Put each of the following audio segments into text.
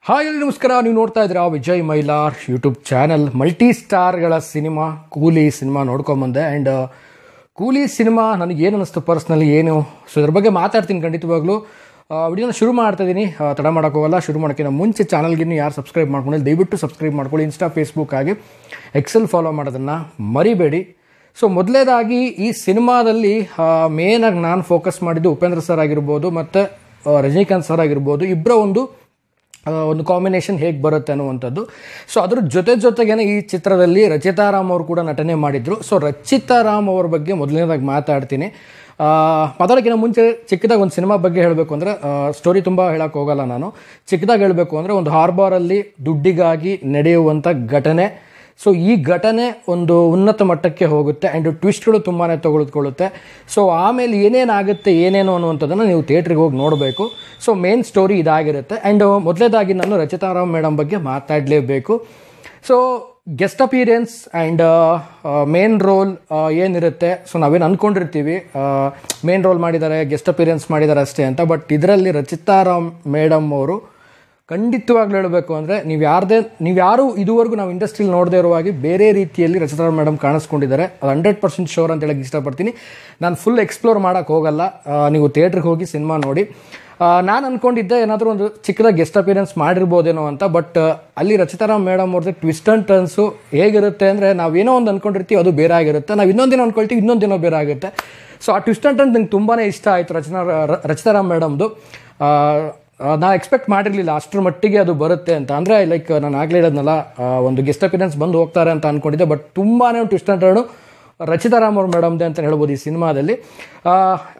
Hi ನಮಸ್ಕಾರ. ನೀವು ನೋಡ್ತಾ ಇದ್ದೀರಾ Vijay Mailar YouTube channel. Multi ಸ್ಟಾರ್ಗಳ ಸಿನಿಮಾ ಕೂಲಿ ಸಿನಿಮಾ ನೋಡ್ಕೊಂಬಂದೆ. ಆ್ಯಂಡ್ ಕೂಲಿ ಸಿನಿಮಾ ನನಗೇನು ಅನ್ನಿಸ್ತು ಪರ್ಸ್ನಲಿ ಏನು, ಸೊ ಇದ್ರ ಬಗ್ಗೆ ಮಾತಾಡ್ತೀನಿ ಖಂಡಿತವಾಗ್ಲೂ. ವಿಡಿಯೋನ ಶುರು ಮಾಡ್ತಾ ಇದ್ದೀನಿ, ತಡ ಮಾಡೋಕ್ಕೋಗಲ್ಲ. ಶುರು ಮಾಡೋಕ್ಕಿಂತ ಮುಂಚೆ ಚಾನಲ್ಗಿನ್ನು ಯಾರು ಸಬ್ಸ್ಕ್ರೈಬ್ ಮಾಡ್ಕೊಂಡಿಲ್ಲ ದಯವಿಟ್ಟು ಸಬ್ಸ್ಕ್ರೈಬ್ ಮಾಡ್ಕೊಳ್ಳಿ. ಇನ್ಸ್ಟಾ ಫೇಸ್ಬುಕ್ ಆಗಿ ಎಕ್ಸೆಲ್ ಫಾಲೋ ಮಾಡೋದನ್ನು ಮರಿಬೇಡಿ. ಸೊ ಮೊದಲೇದಾಗಿ ಈ ಸಿನಿಮಾದಲ್ಲಿ ಮೇನಾಗಿ ನಾನು ಫೋಕಸ್ ಮಾಡಿದ್ದು ಉಪೇಂದ್ರ ಸರ್ ಆಗಿರ್ಬೋದು ಮತ್ತು ರಜನಿಕಾಂತ್ ಸರ್ ಆಗಿರ್ಬೋದು. ಇಬ್ಬರ ಒಂದು ಕಾಂಬಿನೇಷನ್ ಹೇಗೆ ಬರುತ್ತೆ ಅನ್ನುವಂಥದ್ದು. ಸೊ ಅದ್ರ ಜೊತೆಗೇನೆ ಈ ಚಿತ್ರದಲ್ಲಿ ರಚಿತಾ ರಾಮ್ ಅವರು ಕೂಡ ನಟನೆ ಮಾಡಿದರು. ಸೊ ರಚಿತಾ ರಾಮ್ ಅವ್ರ ಬಗ್ಗೆ ಮೊದಲನೇದಾಗಿ ಮಾತಾಡ್ತೀನಿ. ಮಾತಾಡೋಕ್ಕಿಂತ ಮುಂಚೆ ಚಿಕ್ಕದಾಗಿ ಒಂದು ಸಿನಿಮಾ ಬಗ್ಗೆ ಹೇಳಬೇಕು ಅಂದರೆ, ಸ್ಟೋರಿ ತುಂಬ ಹೇಳೋಕ್ಕೆ ಹೋಗಲ್ಲ ನಾನು. ಚಿಕ್ಕದಾಗಿ ಹೇಳಬೇಕು ಅಂದರೆ, ಒಂದು ಹಾರ್ಬರಲ್ಲಿ ದುಡ್ಡಿಗಾಗಿ ನಡೆಯುವಂಥ ಘಟನೆ. ಸೊ ಈ ಘಟನೆ ಒಂದು ಉನ್ನತ ಮಟ್ಟಕ್ಕೆ ಹೋಗುತ್ತೆ ಆ್ಯಂಡ್ ಟ್ವಿಸ್ಟ್ಗಳು ತುಂಬಾ ತೆಗೆದುಕೊಳ್ಳುತ್ತೆ. ಸೊ ಆಮೇಲೆ ಏನೇನಾಗುತ್ತೆ ಏನೇನು ಅನ್ನುವಂಥದ್ದನ್ನು ನೀವು ಥಿಯೇಟ್ರಿಗೆ ಹೋಗಿ ನೋಡಬೇಕು. ಸೊ ಮೇನ್ ಸ್ಟೋರಿ ಇದಾಗಿರುತ್ತೆ. ಆ್ಯಂಡ್ ಮೊದಲೇದಾಗಿ ನಾನು ರಚಿತಾ ರಾಮ್ ಮೇಡಮ್ ಬಗ್ಗೆ ಮಾತಾಡಲೇಬೇಕು. So guest appearance and main role ಏನಿರುತ್ತೆ, ಸೊ ನಾವೇನು ಅಂದ್ಕೊಂಡಿರ್ತೀವಿ ಮೇನ್ ರೋಲ್ ಮಾಡಿದ್ದಾರೆ, ಗೆಸ್ಟ್ ಅಪಿಯರೆನ್ಸ್ ಮಾಡಿದ್ದಾರೆ ಅಷ್ಟೇ ಅಂತ. ಬಟ್ ಇದರಲ್ಲಿ ರಚಿತಾ ರಾಮ್ ಮೇಡಮ್ ಅವರು ಖಂಡಿತವಾಗ್ಲೂ ಹೇಳಬೇಕು ಅಂದರೆ, ನೀವು ಯಾರು ಇದುವರೆಗೂ ನಾವು ಇಂಡಸ್ಟ್ರಿಯಲ್ಲಿ ನೋಡದೇ ಇರುವಾಗಿ ಬೇರೆ ರೀತಿಯಲ್ಲಿ ರಚಿತಾ ರಾಮ್ ಮೇಡಮ್ ಕಾಣಿಸ್ಕೊಂಡಿದ್ದಾರೆ. ಅದು 100% ಶೋರ್ ಅಂತ ಹೇಳಕ್ಕೆ ಇಷ್ಟಪಡ್ತೀನಿ. ನಾನು ಫುಲ್ ಎಕ್ಸ್ಪ್ಲೋರ್ ಮಾಡೋಕ್ಕೆ ಹೋಗಲ್ಲ, ನೀವು ಥಿಯೇಟ್ರಿಗೆ ಹೋಗಿ ಸಿನಿಮಾ ನೋಡಿ. ನಾನು ಅಂದ್ಕೊಂಡಿದ್ದೆ ಏನಾದರೂ ಒಂದು ಚಿಕ್ಕದಾಗಿ ಗೆಸ್ಟ್ ಅಪಿಯರೆನ್ಸ್ ಮಾಡಿರ್ಬೋದೇನೋ ಅಂತ. ಬಟ್ ಅಲ್ಲಿ ರಚಿತಾ ರಾಮ್ ಮೇಡಮ್ ಅವ್ರದ್ದು ಟ್ವಿಸ್ಟ್ ಆ್ಯಂಡ್ ಟರ್ನ್ಸು ಹೇಗಿರುತ್ತೆ ಅಂದರೆ, ನಾವೇನೋ ಒಂದು ಅಂದ್ಕೊಂಡಿರ್ತೀವಿ ಅದು ಬೇರೆ ಆಗಿರುತ್ತೆ, ನಾವು ಇನ್ನೊಂದಿನ ಅಂದ್ಕೊಳ್ತೀವಿ ಇನ್ನೊಂದಿನೋ ಬೇರೆ ಆಗುತ್ತೆ. ಸೊ ಆ ಟ್ವಿಸ್ಟ್ ಆ್ಯಂಡ್ ಟರ್ನ್ಸ್ ನಂಗೆ ತುಂಬಾ ಇಷ್ಟ ಆಯಿತು ರಚಿತಾ ರಾಮ್ ಮೇಡಮ್ದು. ನಾನು ಎಕ್ಸ್ಪೆಕ್ಟ್ ಮಾಡಿರಲಿಲ್ಲ ಅಷ್ಟರ ಮಟ್ಟಿಗೆ ಅದು ಬರುತ್ತೆ ಅಂತ. ಅಂದರೆ ಲೈಕ್ ನಾನು ಆಗಲೇ ಹೇಳೋದ್ನಲ್ಲ, ಒಂದು ಗೆಸ್ಟ್ ಅಪಿಯರೆನ್ಸ್ ಬಂದು ಹೋಗ್ತಾರೆ ಅಂತ ಅಂದ್ಕೊಂಡಿದ್ದೆ. ಬಟ್ ತುಂಬಾ twist and turn Rachita Ram ಅವ್ರ ಮೇಡಮ್ದೆ ಅಂತ ಹೇಳ್ಬೋದು ಈ ಸಿನಿಮಾದಲ್ಲಿ.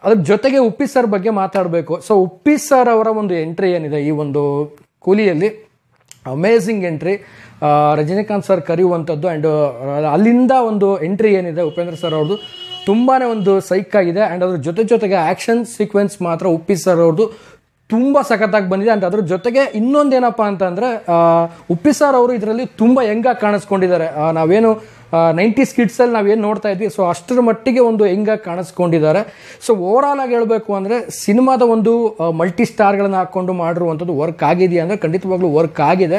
ಅದ್ರ ಜೊತೆಗೆ ಉಪ್ಪಿ ಸರ್ ಬಗ್ಗೆ ಮಾತಾಡಬೇಕು. ಸೊ ಉಪ್ಪಿ ಸರ್ ಅವರ ಒಂದು ಎಂಟ್ರಿ ಏನಿದೆ ಈ ಒಂದು ಕೂಲಿಯಲ್ಲಿ, ಅಮೇಝಿಂಗ್ ಎಂಟ್ರಿ. ರಜನಿಕಾಂತ್ ಸರ್ ಕರೆಯುವಂಥದ್ದು ಆ್ಯಂಡ್ ಅಲ್ಲಿಂದ ಒಂದು ಎಂಟ್ರಿ ಏನಿದೆ ಉಪೇಂದ್ರ ಸರ್ ಅವ್ರದ್ದು ತುಂಬಾ ಒಂದು ಸೈಕ್ ಆಗಿದೆ. ಆ್ಯಂಡ್ ಅದ್ರ ಜೊತೆಗೆ ಆ್ಯಕ್ಷನ್ ಸೀಕ್ವೆನ್ಸ್ ಮಾತ್ರ ಉಪ್ಪಿ ಸರ್ ಅವ್ರದ್ದು ತುಂಬ ಸಖತ್ತಾಗಿ ಬಂದಿದೆ. ಆ್ಯಂಡ್ ಅದ್ರ ಜೊತೆಗೆ ಇನ್ನೊಂದೇನಪ್ಪ ಅಂತಂದರೆ, ಉಪ್ಪಿ ಸರ್ ಅವರು ಇದರಲ್ಲಿ ತುಂಬ ಯಂಗಾಗಿ ಕಾಣಿಸ್ಕೊಂಡಿದ್ದಾರೆ. ನಾವೇನು 90s ಕಿಡ್ಸಲ್ಲಿ ನಾವೇನು ನೋಡ್ತಾ ಇದ್ವಿ, ಸೊ ಅಷ್ಟರ ಮಟ್ಟಿಗೆ ಒಂದು ಹೆಂಗಾಗಿ ಕಾಣಿಸ್ಕೊಂಡಿದ್ದಾರೆ. ಸೊ ಓವರಾಲ್ ಆಗಿ ಹೇಳಬೇಕು ಅಂದರೆ, ಸಿನಿಮಾದ ಒಂದು ಮಲ್ಟಿ ಸ್ಟಾರ್ಗಳನ್ನು ಹಾಕ್ಕೊಂಡು ಮಾಡಿರುವಂಥದ್ದು ವರ್ಕ್ ಆಗಿದೆಯಾ ಅಂದರೆ ಖಂಡಿತವಾಗ್ಲೂ ವರ್ಕ್ ಆಗಿದೆ.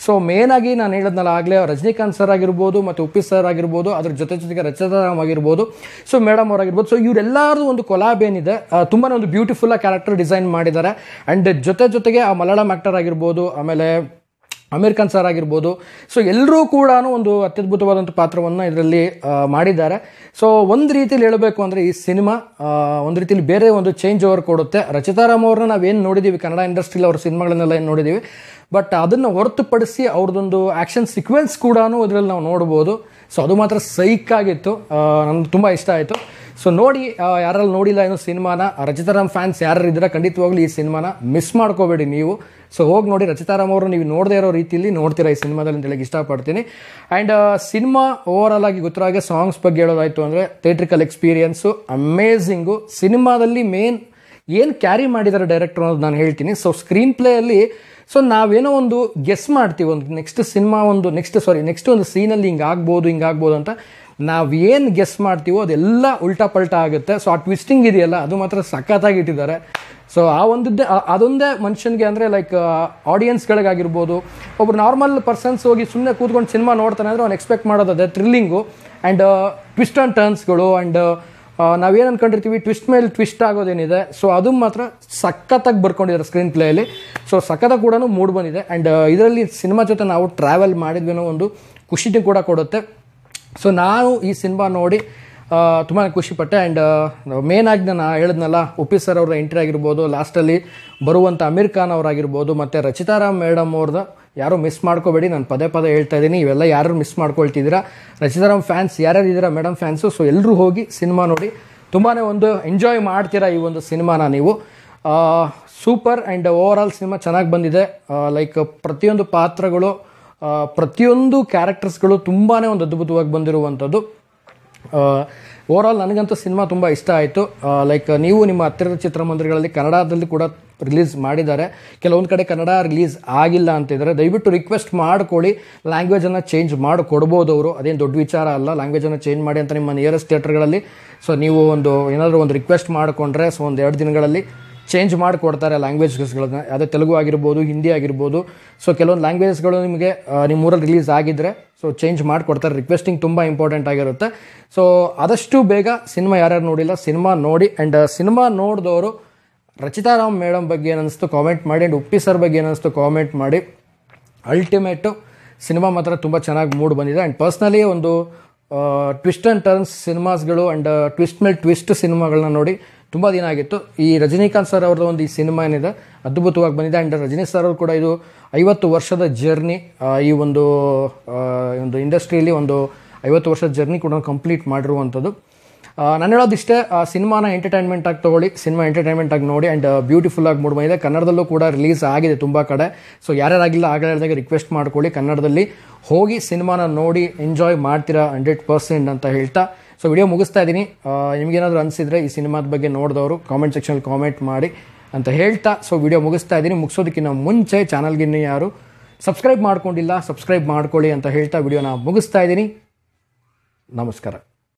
ಸೊ ಮೇನಾಗಿ ನಾನು ಹೇಳೋದ್ನಲ್ಲ ಆಗಲೇ, ರಜನಿಕಾಂತ್ ಸರ್ ಆಗಿರ್ಬೋದು ಮತ್ತು ಉಪ್ಪಿ ಸರ್ ಆಗಿರ್ಬೋದು, ಅದ್ರ ಜೊತೆಗೆ ರಚಿತಾ ರಾಮ್ ಆಗಿರ್ಬೋದು, ಸೊ ಮೇಡಮ್ ಅವರಾಗಿರ್ಬೋದು. ಸೊ ಇವರೆಲ್ಲರದು ಒಂದು ಕೊಲಾಬ್ ಏನಿದೆ, ತುಂಬಾ ಒಂದು ಬ್ಯೂಟಿಫುಲ್ ಕ್ಯಾರೆಕ್ಟರ್ ಡಿಸೈನ್ ಮಾಡಿದ್ದಾರೆ. ಆ್ಯಂಡ್ ಜೊತೆಗೆ ಆ ಮಲಯಾಳಂ ಆ್ಯಕ್ಟರ್ ಆಗಿರ್ಬೋದು, ಆಮೇಲೆ ಅಮೀರ್ ಖಾನ್ ಸರ್ ಆಗಿರ್ಬೋದು, ಸೊ ಎಲ್ಲರೂ ಕೂಡ ಒಂದು ಅತ್ಯದ್ಭುತವಾದಂಥ ಪಾತ್ರವನ್ನು ಇದರಲ್ಲಿ ಮಾಡಿದ್ದಾರೆ. ಸೊ ಒಂದು ರೀತಿಯಲ್ಲಿ ಹೇಳಬೇಕು ಅಂದರೆ, ಈ ಸಿನಿಮಾ ಒಂದು ರೀತಿಯಲ್ಲಿ ಬೇರೆ ಒಂದು ಚೇಂಜ್ ಓವರ್ ಕೊಡುತ್ತೆ. ರಚಿತಾ ರಾಮ್ ಅವ್ರನ್ನ ನಾವೇನು ನೋಡಿದ್ದೀವಿ ಕನ್ನಡ ಇಂಡಸ್ಟ್ರಿಯಲ್ಲಿ, ಅವ್ರ ಸಿನಿಮಾಗಳನ್ನೆಲ್ಲ ಏನು ನೋಡಿದ್ದೀವಿ, ಬಟ್ ಅದನ್ನು ಹೊರತುಪಡಿಸಿ ಅವ್ರದ್ದೊಂದು ಆ್ಯಕ್ಷನ್ ಸೀಕ್ವೆನ್ಸ್ ಕೂಡ ಇದರಲ್ಲಿ ನಾವು ನೋಡ್ಬೋದು. ಸೊ ಅದು ಮಾತ್ರ ಸೈಕ್ ಆಗಿತ್ತು, ನನಗೆ ತುಂಬ ಇಷ್ಟ ಆಯಿತು. ಸೊ ನೋಡಿ, ಯಾರಲ್ಲಿ ನೋಡಿಲ್ಲ ಏನೋ ಸಿನಿಮಾನ, ರಚಿತಾ ರಾಮ್ ಫ್ಯಾನ್ಸ್ ಯಾರು ಇದ್ದೀರಾ ಖಂಡಿತವಾಗ್ಲೂ ಈ ಸಿನಿಮಾನ ಮಿಸ್ ಮಾಡ್ಕೋಬೇಡಿ ನೀವು. ಸೊ ಹೋಗಿ ನೋಡಿ, ರಚಿತಾ ರಾಮ್ ಅವರು ನೀವು ನೋಡದೇ ಇರೋ ರೀತಿಯಲ್ಲಿ ನೋಡ್ತೀರಾ ಈ ಸಿನಿಮಾದಲ್ಲಿ ಅಂತ ಹೇಳಕ್ಕೆ ಇಷ್ಟಪಡ್ತೀನಿ. ಆ್ಯಂಡ್ ಸಿನಿಮಾ ಓವರಾಲ್ ಆಗಿ ಗೊತ್ತಾಗೆ ಸಾಂಗ್ಸ್ ಬಗ್ಗೆ ಹೇಳೋದಾಯಿತು ಅಂದರೆ, ಥಿಯೇಟ್ರಿಕಲ್ ಎಕ್ಸ್ಪೀರಿಯನ್ಸು ಅಮೇಝಿಂಗು. ಸಿನಿಮಾದಲ್ಲಿ ಮೇನ್ ಏನು ಕ್ಯಾರಿ ಮಾಡಿದ್ದಾರೆ ಡೈರೆಕ್ಟರ್ ಅನ್ನೋದು ನಾನು ಹೇಳ್ತೀನಿ. ಸೊ ಸ್ಕ್ರೀನ್ ಪ್ಲೇಯಲ್ಲಿ ಸೊ ನಾವೇನೋ ಒಂದು ಗೆಸ್ ಮಾಡ್ತೀವಿ, ಒಂದು ನೆಕ್ಸ್ಟ್ ಒಂದು ಸೀನಲ್ಲಿ ಹಿಂಗಾಗ್ಬೋದು ಅಂತ ನಾವೇನು ಗೆಸ್ ಮಾಡ್ತೀವೋ ಅದೆಲ್ಲ ಉಲ್ಟಾ ಪಲ್ಟಾ ಆಗುತ್ತೆ. ಸೊ ಆ ಟ್ವಿಸ್ಟಿಂಗ್ ಇದೆಯಲ್ಲ, ಅದು ಮಾತ್ರ ಸಖತ್ತಾಗಿ ಇಟ್ಟಿದ್ದಾರೆ. ಸೊ ಅದೊಂದೇ ಮನುಷ್ಯನಿಗೆ ಅಂದರೆ, ಲೈಕ್ ಆಡಿಯನ್ಸ್ಗಳಿಗಾಗಿರ್ಬೋದು, ಒಬ್ರು ನಾರ್ಮಲ್ ಪರ್ಸನ್ಸ್ ಹೋಗಿ ಸುಮ್ಮನೆ ಕೂತ್ಕೊಂಡು ಸಿನಿಮಾ ನೋಡ್ತಾನೆ ಅಂದರೆ ಅವ್ನು ಎಕ್ಸ್ಪೆಕ್ಟ್ ಮಾಡೋದೇ ಥ್ರಿಲ್ಲಿಂಗು ಆ್ಯಂಡ್ ಟ್ವಿಸ್ಟ್ ಆ್ಯಂಡ್ ಟರ್ನ್ಸ್ಗಳು. ಆ್ಯಂಡ್ ನಾವೇನು ಅಂದ್ಕೊಂಡಿರ್ತೀವಿ ಟ್ವಿಸ್ಟ್ ಮೇಲೆ ಟ್ವಿಸ್ಟ್ ಆಗೋದೇನಿದೆ, ಸೊ ಅದು ಮಾತ್ರ ಸಖತ್ತಾಗಿ ಬರ್ಕೊಂಡಿದ್ದಾರೆ ಸ್ಕ್ರೀನ್ ಪ್ಲೇಯಲ್ಲಿ. ಸೊ ಸಖತ್ತಾಗಿ ಕೂಡ ಮೂಡ್ ಬಂದಿದೆ. ಆ್ಯಂಡ್ ಇದರಲ್ಲಿ ಸಿನಿಮಾ ಜೊತೆ ನಾವು ಟ್ರಾವೆಲ್ ಮಾಡಿದ್ವಿ ಅನ್ನೋ ಒಂದು ಖುಷಿನೂ ಕೂಡ ಕೊಡುತ್ತೆ. ಸೊ ನಾನು ಈ ಸಿನಿಮಾ ನೋಡಿ ತುಂಬಾ ಖುಷಿಪಟ್ಟೆ. ಆ್ಯಂಡ್ ಮೇನಾಗಿ ನಾನು ಹೇಳಿದ್ನಲ್ಲ, ಉಪ್ಪಿ ಸರ್ ಅವರ ಎಂಟ್ರಿ ಆಗಿರ್ಬೋದು, ಲಾಸ್ಟಲ್ಲಿ ಬರುವಂಥ ಅಮೀರ್ ಖಾನ್ ಅವರಾಗಿರ್ಬೋದು, ಮತ್ತು ರಚಿತಾ ರಾಮ್ ಮೇಡಮ್ ಅವ್ರದ್ದು ಯಾರೂ ಮಿಸ್ ಮಾಡ್ಕೋಬೇಡಿ. ನಾನು ಪದೇ ಹೇಳ್ತಾ ಇದ್ದೀನಿ, ಇವೆಲ್ಲ ಯಾರು ಮಿಸ್ ಮಾಡ್ಕೊಳ್ತಿದ್ದೀರಾ, ರಚಿತಾ ರಾಮ್ ಫ್ಯಾನ್ಸ್ ಯಾರ್ಯಾರು ಇದ್ದೀರಾ ಮೇಡಮ್ ಫ್ಯಾನ್ಸು, ಸೊ ಎಲ್ಲರೂ ಹೋಗಿ ಸಿನಿಮಾ ನೋಡಿ ತುಂಬಾ ಒಂದು ಎಂಜಾಯ್ ಮಾಡ್ತೀರಾ ಈ ಒಂದು ಸಿನಿಮಾನ ನೀವು. ಸೂಪರ್. ಆ್ಯಂಡ್ ಓವರಾಲ್ ಸಿನಿಮಾ ಚೆನ್ನಾಗಿ ಬಂದಿದೆ. ಲೈಕ್ ಪ್ರತಿಯೊಂದು ಪಾತ್ರಗಳು, ಪ್ರತಿಯೊಂದು ಕ್ಯಾರೆಕ್ಟರ್ಸ್ಗಳು ತುಂಬಾ ಒಂದು ಅದ್ಭುತವಾಗಿ ಬಂದಿರುವಂಥದ್ದು. ಓವರಾಲ್ ನನಗಂತೂ ಸಿನಿಮಾ ತುಂಬ ಇಷ್ಟ ಆಯಿತು. ಲೈಕ್ ನೀವು ನಿಮ್ಮ ಹತ್ತಿರದ ಚಿತ್ರಮಂದಿರಗಳಲ್ಲಿ ಕನ್ನಡದಲ್ಲಿ ಕೂಡ ರಿಲೀಸ್ ಮಾಡಿದ್ದಾರೆ, ಕೆಲವೊಂದು ಕಡೆ ಕನ್ನಡ ರಿಲೀಸ್ ಆಗಿಲ್ಲ ಅಂತಿದ್ದಾರೆ. ದಯವಿಟ್ಟು ರಿಕ್ವೆಸ್ಟ್ ಮಾಡ್ಕೊಳ್ಳಿ, ಲ್ಯಾಂಗ್ವೇಜನ್ನು ಚೇಂಜ್ ಮಾಡಿಕೊಡ್ಬೋದು ಅವರು, ಅದೇನು ದೊಡ್ಡ ವಿಚಾರ ಅಲ್ಲ. ಲ್ಯಾಂಗ್ವೇಜನ್ನು ಚೇಂಜ್ ಮಾಡಿ ಅಂತ ನಿಮ್ಮ ನಿಯರೆಸ್ಟ್ ಥಿಯೇಟರ್ಗಳಲ್ಲಿ ಸೊ ನೀವು ಏನಾದರೂ ಒಂದು ರಿಕ್ವೆಸ್ಟ್ ಮಾಡಿಕೊಂಡ್ರೆ, ಸೊ 1-2 ದಿನಗಳಲ್ಲಿ ಚೇಂಜ್ ಮಾಡಿಕೊಡ್ತಾರೆ ಲ್ಯಾಂಗ್ವೇಜಸ್ಗಳನ್ನ, ಅದೇ ತೆಲುಗು ಆಗಿರ್ಬೋದು, ಹಿಂದಿ ಆಗಿರ್ಬೋದು. ಸೊ ಕೆಲವೊಂದು ಲ್ಯಾಂಗ್ವೇಜಸ್ಗಳು ನಿಮಗೆ ನಿಮ್ಮೂರಲ್ಲಿ ರಿಲೀಸ್ ಆಗಿದ್ದರೆ ಸೊ ಚೇಂಜ್ ಮಾಡಿಕೊಡ್ತಾರೆ. ರಿಕ್ವೆಸ್ಟಿಂಗ್ ತುಂಬ ಇಂಪಾರ್ಟೆಂಟ್ ಆಗಿರುತ್ತೆ. ಸೊ ಆದಷ್ಟು ಬೇಗ ಸಿನಿಮಾ ಯಾರ್ಯಾರು ನೋಡಿಲ್ಲ ಸಿನಿಮಾ ನೋಡಿ. ಆ್ಯಂಡ್ ಸಿನಿಮಾ ನೋಡಿದವರು ರಚಿತಾ ರಾಮ್ ಮೇಡಮ್ ಬಗ್ಗೆ ಏನಿಸ್ತು ಕಾಮೆಂಟ್ ಮಾಡಿ, ಆ್ಯಂಡ್ ಉಪ್ಪಿ ಸರ್ ಬಗ್ಗೆ ಏನಿಸ್ತು ಕಾಮೆಂಟ್ ಮಾಡಿ. ಅಲ್ಟಿಮೇಟು ಸಿನಿಮಾ ಮಾತ್ರ ತುಂಬ ಚೆನ್ನಾಗಿ ಮೂಡ್ ಬಂದಿದೆ. ಆ್ಯಂಡ್ ಪರ್ಸ್ನಲಿ ಒಂದು ಟ್ವಿಸ್ಟ್ ಆ್ಯಂಡ್ ಟರ್ನ್ಸ್ ಸಿನಿಮಾಸ್ಗಳು ಆ್ಯಂಡ್ ಟ್ವಿಸ್ಟ್ ಮೇಲೆ ಟ್ವಿಸ್ಟ್ ಸಿನಿಮಾಗಳನ್ನ ನೋಡಿ ತುಂಬ ದಿನ ಆಗಿತ್ತು. ಈ ರಜನಿಕಾಂತ್ ಸರ್ ಅವ್ರದ್ದು ಒಂದು ಈ ಸಿನಿಮಾ ಏನಿದೆ ಅದ್ಭುತವಾಗಿ ಬಂದಿದೆ. ಆ್ಯಂಡ್ ರಜನಿ ಸರ್ ಅವರು ಕೂಡ ಇದು 50 ವರ್ಷದ ಜರ್ನಿ, ಈ ಒಂದು ಇಂಡಸ್ಟ್ರಿಯಲ್ಲಿ ಒಂದು 50 ವರ್ಷದ ಜರ್ನಿ ಕೂಡ ಕಂಪ್ಲೀಟ್ ಮಾಡಿರುವಂಥದ್ದು. ನಾನು ಹೇಳೋದಿಷ್ಟೇ, ಸಿನಿಮಾನ ಎಂಟರ್ಟೈನ್ಮೆಂಟ್ ಆಗಿ ತೊಗೊಳ್ಳಿ, ಸಿನಿಮಾ ಎಂಟರ್ಟೈನ್ಮೆಂಟ್ ಆಗಿ ನೋಡಿ. ಆ್ಯಂಡ್ ಬ್ಯೂಟಿಫುಲ್ ಆಗಿ ಮೂಡ್ ಬಂದಿದೆ. ಕನ್ನಡದಲ್ಲೂ ಕೂಡ ರಿಲೀಸ್ ಆಗಿದೆ ತುಂಬ ಕಡೆ. ಸೊ ಯಾರ್ಯಾರಾಗಿಲ್ಲ ಆಗಲಿದಾಗ ರಿಕ್ವೆಸ್ಟ್ ಮಾಡ್ಕೊಳ್ಳಿ, ಕನ್ನಡದಲ್ಲಿ ಹೋಗಿ ಸಿನಿಮಾನ ನೋಡಿ ಎಂಜಾಯ್ ಮಾಡ್ತೀರಾ 100% ಅಂತ ಹೇಳ್ತಾ ಸೊ ವಿಡಿಯೋ ಮುಗಿಸ್ತಾ ಇದ್ದೀನಿ. ನಿಮಗೇನಾದರೂ ಅನಿಸಿದರೆ ಈ ಸಿನಿಮಾದ ಬಗ್ಗೆ ನೋಡಿದವರು ಕಾಮೆಂಟ್ ಸೆಕ್ಷನಲ್ಲಿ ಕಾಮೆಂಟ್ ಮಾಡಿ ಅಂತ ಹೇಳ್ತಾ ಸೊ ವಿಡಿಯೋ ಮುಗಿಸ್ತಾ ಇದ್ದೀನಿ. ಮುಗಿಸೋದಕ್ಕಿಂತ ಮುಂಚೆ ಚಾನಲ್ಗೆ ಇನ್ನೂ ಯಾರು ಸಬ್ಸ್ಕ್ರೈಬ್ ಮಾಡ್ಕೊಂಡಿಲ್ಲ ಸಬ್ಸ್ಕ್ರೈಬ್ ಮಾಡ್ಕೊಳ್ಳಿ ಅಂತ ಹೇಳ್ತಾ ವಿಡಿಯೋನ ಮುಗಿಸ್ತಾ ಇದ್ದೀನಿ. ನಮಸ್ಕಾರ.